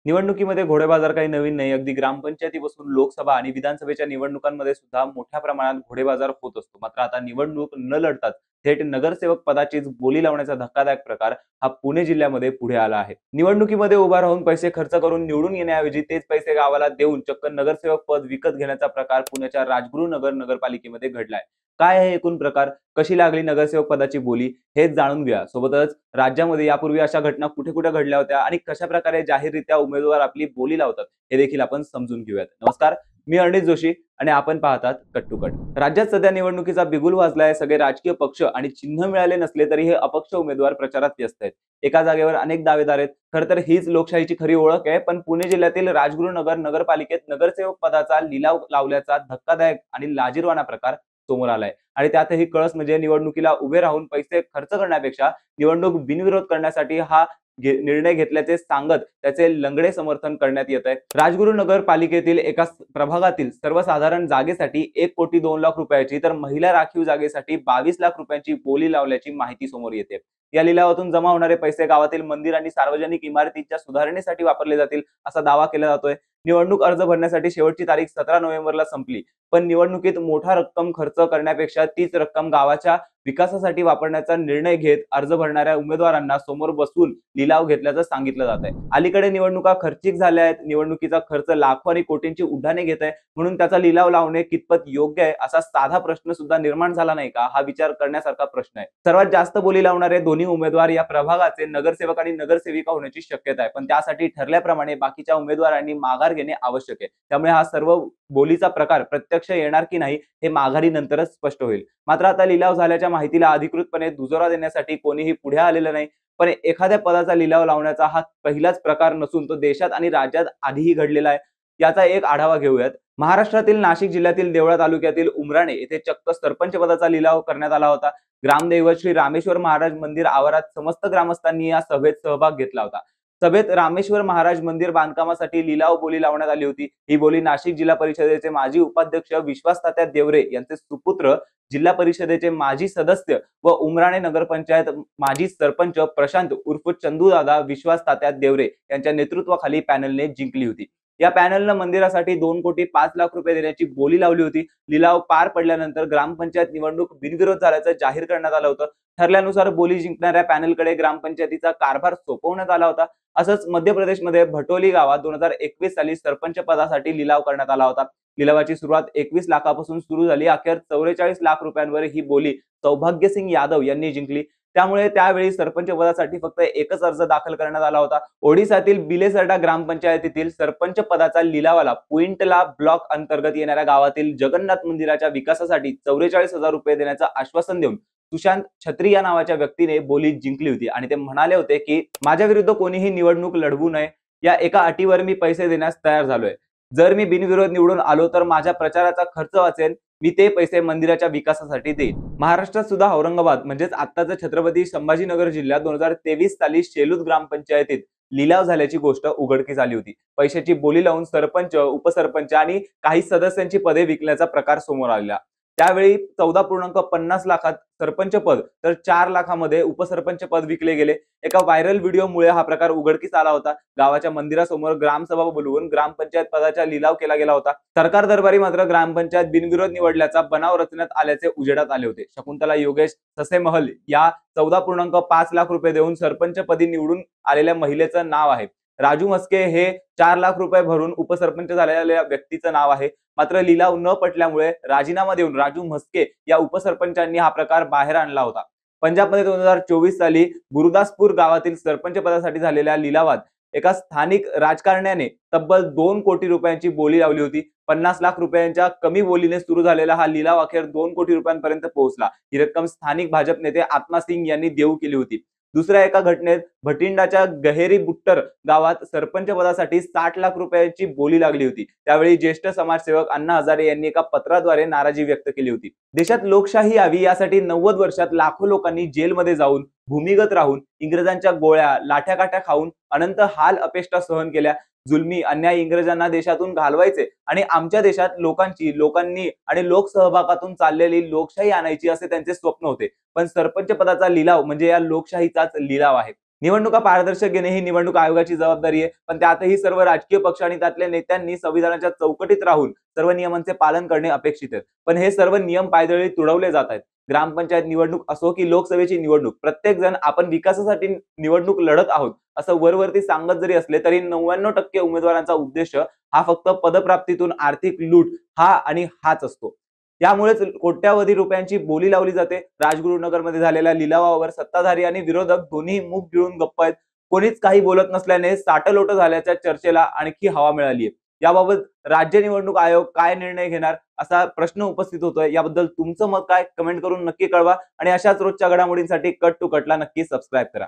निवडणुकीमध्ये घोडेबाजार काही नवीन नाही. अगदी ग्रामपंचायतीपासून लोकसभा आणि विधानसभेच्या निवडणुकांमध्ये सुद्धा मोठ्या प्रमाणात घोडेबाजार होत असतो. मात्र आता निवडणूक न लढताच थेट नगरसेवक पदाचीच बोली लावण्याचा धक्कादायक प्रकार हा पुणे जिल्ह्यामध्ये पुढे आला आहे. निवडणुकीमध्ये उभा राहून पैसे खर्च करून निवडून येण्याऐवजी तेच पैसे गावाला देऊन चक्क नगरसेवक पद विकत घेण्याचा प्रकार पुण्याच्या राजगुरुनगर नगरपालिकेमध्ये घडलाय. काय आहे एकूण प्रकार? कशी लागली नगरसेवक पदाची बोली? हेच जाणून घ्या. सोबतच राज्यामध्ये यापूर्वी अशा घटना कुठे-कुठे घडल्या होत्या आणि कशा प्रकारे जाहीररित्या उमेदवार आपली बोली लावतात, हे देखील आपण समजून घेऊयात. नमस्कार, मी अर्णित जोशी आणि आपण पाहतात कट टू कट. राज्यात सध्या निवडणुकीचा बिगुल वाजलाय. सगळे राजकीय पक्ष आणि चिन्ह मिळाले नसले तरी हे अपक्ष उमेदवार प्रचारात व्यस्त आहेत. एका जागेवर अनेक दावेदार आहेत. खरं तर हीच लोकशाहीची खरी ओळख आहे. पण पुणे जिल्ह्यातील राजगुरुनगर नगरपालिकेत नगरसेवक पदाचा लिलाव लावल्याचा धक्कादायक आणि लाजिरवाणा प्रकार समोर आलाय आणि त्यातही कळस म्हणजे निवडणुकीला उभे राहून पैसे खर्च करण्यापेक्षा निवडणूक बिनविरोध करण्यासाठी हा निर्णय घेतल्याचे सांगत त्याचे लंगडे समर्थन करण्यात येत आहे. राजगुरुनगर पालिकेतील एका प्रभागातील सर्वसाधारण जागेसाठी 1,02,00,000 रुपयाची तर महिला राखीव जागेसाठी 22 लाख रुपयांची बोली लावल्याची माहिती समोर येते. या लिलावातून जमा होणारे पैसे गावातील मंदिर आणि सार्वजनिक इमारतींच्या सुधारणेसाठी वापरले जातील असा दावा केला जातोय. निवडणूक अर्ज भरण्यासाठी शेवटची तारीख 17 नोव्हेंबरला संपली. पण निवडणुकीत मोठा रक्कम खर्च करण्यापेक्षा तीच रक्कम गावाच्या विकासासाठी वापरण्याचा निर्णय घेत अर्ज भरणाऱ्या उमेदवारांना समोर बसवून लिलाव घेतल्याचं सांगितलं जात आहे. अलीकडे निवडणुका खर्चिक झाल्या आहेत. निवडणुकीचा खर्च लाखो आणि कोटींची उड्डाणे घेत आहे. म्हणून त्याचा लिलाव लावणे कितपत योग्य आहे असा साधा प्रश्न सुद्धा निर्माण झाला नाही का? हा विचार करण्यासारखा प्रश्न आहे. सर्वात जास्त बोली लावणारे दोन्ही उमेदवार या प्रभागाचे नगरसेवक आणि नगरसेविका होण्याची शक्यता आहे. पण त्यासाठी ठरल्याप्रमाणे बाकीच्या उमेदवारांनी माघार घेणे आवश्यक आहे. त्यामुळे हा सर्व बोलीचा प्रकार प्रत्यक्ष येणार की नाही हे माघारीनंतरच स्पष्ट होईल. मात्र आता लिलाव झाल्याच्या माहितीला अधिकृतपणे दुजोरा देण्यासाठी कोणीही पुढे आलेलं नाही. पण एखाद्या पदाचा लिलाव लावण्याचा हा पहिलाच प्रकार नसून तो देशात आणि राज्यात आधीही घडलेला आहे. याचा एक आढावा घेऊयात. महाराष्ट्रातील नाशिक जिल्ह्यातील देवळा तालुक्यातील उमराणे येथे चक्क सरपंच पदाचा लिलाव करण्यात आला होता. ग्रामदैवत श्री रामेश्वर महाराज मंदिर आवारात समस्त ग्रामस्थांनी या सभेत सहभाग घेतला होता. सभेत रामेश्वर महाराज मंदिर बांधकामासाठी लिलाव बोली लावण्यात आली होती. ही बोली नाशिक जिल्हा परिषदेचे माजी उपाध्यक्ष विश्वास तात्या देवरे यांचे सुपुत्र, जिल्हा परिषदेचे माजी सदस्य व उमराणे नगरपंचायत माजी सरपंच प्रशांत उर्फ चंदूदादा विश्वास तात्या देवरे यांच्या नेतृत्वाखाली पॅनलने जिंकली होती. या पॅनलनं मंदिरासाठी 2,05,00,000 रुपये देण्याची बोली लावली होती. लिलाव पार पडल्यानंतर ग्रामपंचायत निवडणूक बिनविरोध झाल्याचं जाहीर करण्यात आलं होतं. ठरल्यानुसार बोली जिंकणाऱ्या पॅनलकडे ग्रामपंचायतीचा कारभार सोपवण्यात आला होता. असंच मध्य प्रदेशमध्ये भटोली गावात 2021 साली सरपंच पदासाठी लिलाव करण्यात आला होता. लिलावाची सुरुवात 21 लाखापासून सुरू झाली. अखेर 44 लाख रुपयांवर ही बोली सौभाग्यसिंग यादव यांनी जिंकली. त्यामुळे त्यावेळी सरपंच पदासाठी फक्त एकच अर्ज दाखल करण्यात आला होता. ओडिसातील बिलेसरडा ग्रामपंचायतीतील सरपंच पदाचा लिलावाला पुईंटला ब्लॉक अंतर्गत येणाऱ्या गावातील जगन्नाथ मंदिराच्या विकासासाठी 44,000 रुपये देण्याचं आश्वासन देऊन सुशांत छत्री या नावाच्या व्यक्तीने बोली जिंकली होती आणि ते म्हणाले होते की माझ्या विरुद्ध कोणीही निवडणूक लढवू नये, या एका अटीवर मी पैसे देण्यास तयार झालोय. जर मी बिनविरोध निवडून आलो तर माझ्या प्रचाराचा खर्च वाचेल. मी ते पैसे मंदिराच्या विकासासाठी देईन. महाराष्ट्रात सुद्धा औरंगाबाद म्हणजेच आत्ताचा छत्रपती संभाजीनगर जिल्ह्यात 2023 साली शेलूद ग्रामपंचायतीत लिलाव झाल्याची गोष्ट उघडकीस आली होती. पैशाची बोली लावून सरपंच, उपसरपंच आणि काही सदस्यांची पदे विकल्याचा प्रकार समोर आला. त्यावेळी 14.50 लाखात सरपंच पद तर 4 लाखामध्ये उपसरपंच पद विकले गेले. एका व्हायरल व्हिडिओमुळे हा प्रकार उघडकीस आला होता. गावाच्या मंदिरासमोर ग्रामसभा बोलवून ग्रामपंचायत पदाचा लिलाव केला गेला होता. सरकार दरबारी मात्र ग्रामपंचायत बिनविरोध निवडल्याचा बनाव रचण्यात आल्याचे उजेडात आले होते. शकुंतला योगेश ससेमहल या 14.5 लाख रुपये देऊन सरपंच पदी निवडून आलेल्या महिलेचं नाव आहे. राजू म्हस्के हे 4 लाख रुपये भरून उपसरपंच झालेल्या व्यक्तीचं नाव आहे. मात्र लिलाव न पटल्यामुळे राजीनामा देऊन राजू म्हस्के या उपसरपंचांनी हा प्रकार बाहेर आणला होता. पंजाबमध्ये 2024 साली गुरुदासपूर गावातील सरपंच पदासाठी झालेल्या लिलावात एका स्थानिक राजकारण्याने तब्बल 2 कोटी रुपयांची बोली लावली होती. 50 लाख रुपयांच्या कमी बोलीने सुरू झालेला हा लिलाव अखेर 2 कोटी रुपयांपर्यंत पोहोचला. ही रक्कम स्थानिक भाजप नेते आत्मा सिंग यांनी देऊ केली होती. दुसऱ्या एका घटनेत भटिंडाच्या गहेरी बुट्टर गावात सरपंच पदासाठी 60 लाख रुपयांची बोली लागली होती. त्यावेळी ज्येष्ठ समाजसेवक अण्णा हजारे यांनी एका पत्राद्वारे नाराजी व्यक्त केली होती. देशात लोकशाही यावी यासाठी 90 वर्षात लाखो लोकांनी जेलमध्ये जाऊन, भूमिगत राहून, इंग्रजांच्या गोळ्या, लाठ्याकाठ्या खाऊन अनंत हाल अपेष्टा सहन केल्या. जुलमी अन्याय इंग्रजांना देशातून घालवायचे आणि आमच्या देशात लोकांनी आणि लोकसहभागातून चाललेली लोकशाही आणायची असे त्यांचे स्वप्न होते. पण सरपंच पदाचा लिलाव म्हणजे या लोकशाहीचाच लिलाव आहे. निवडणुका पारदर्शक घेणे ही निवडणूक आयोगाची जबाबदारी आहे, पण त्यातही सर्व राजकीय पक्ष आणि त्यातल्या नेत्यांनी संविधानाच्या चौकटीत राहून सर्व नियमांचे पालन करणे अपेक्षित आहे. पण हे सर्व नियम पायदळी तुडवले जात आहेत. ग्रामपंचायत निवडणूक असो की लोकसभेची निवडणूक, प्रत्येक जण आपण विकासासाठी निवडणूक लढत आहोत असं वरवरती सांगत जरी असले तरी 99% उमेदवारांचा उद्देश हा फक्त पदप्राप्तीतून आर्थिक लूट आणि हाच असतो. त्यामुळेच कोट्यावधी रुपयांची बोली लावली जाते. राजगुरुनगरमध्ये झालेल्या लिलावावर सत्ताधारी आणि विरोधक दोन्ही मुख गिळून गप्प आहेत. कोणीच काही बोलत नसल्याने साटलोट झाल्याच्या चर्चेला आणखी हवा मिळाली आहे. याबाबत राज्य निवडणूक आयोग काय निर्णय घेणार असा प्रश्न उपस्थित होतोय. याबद्दल तुमचं मत काय? कमेंट करून नक्की कळवा आणि अशाच रोजच्या घडामोडींसाठी कट टू कटला नक्की सबस्क्राईब करा.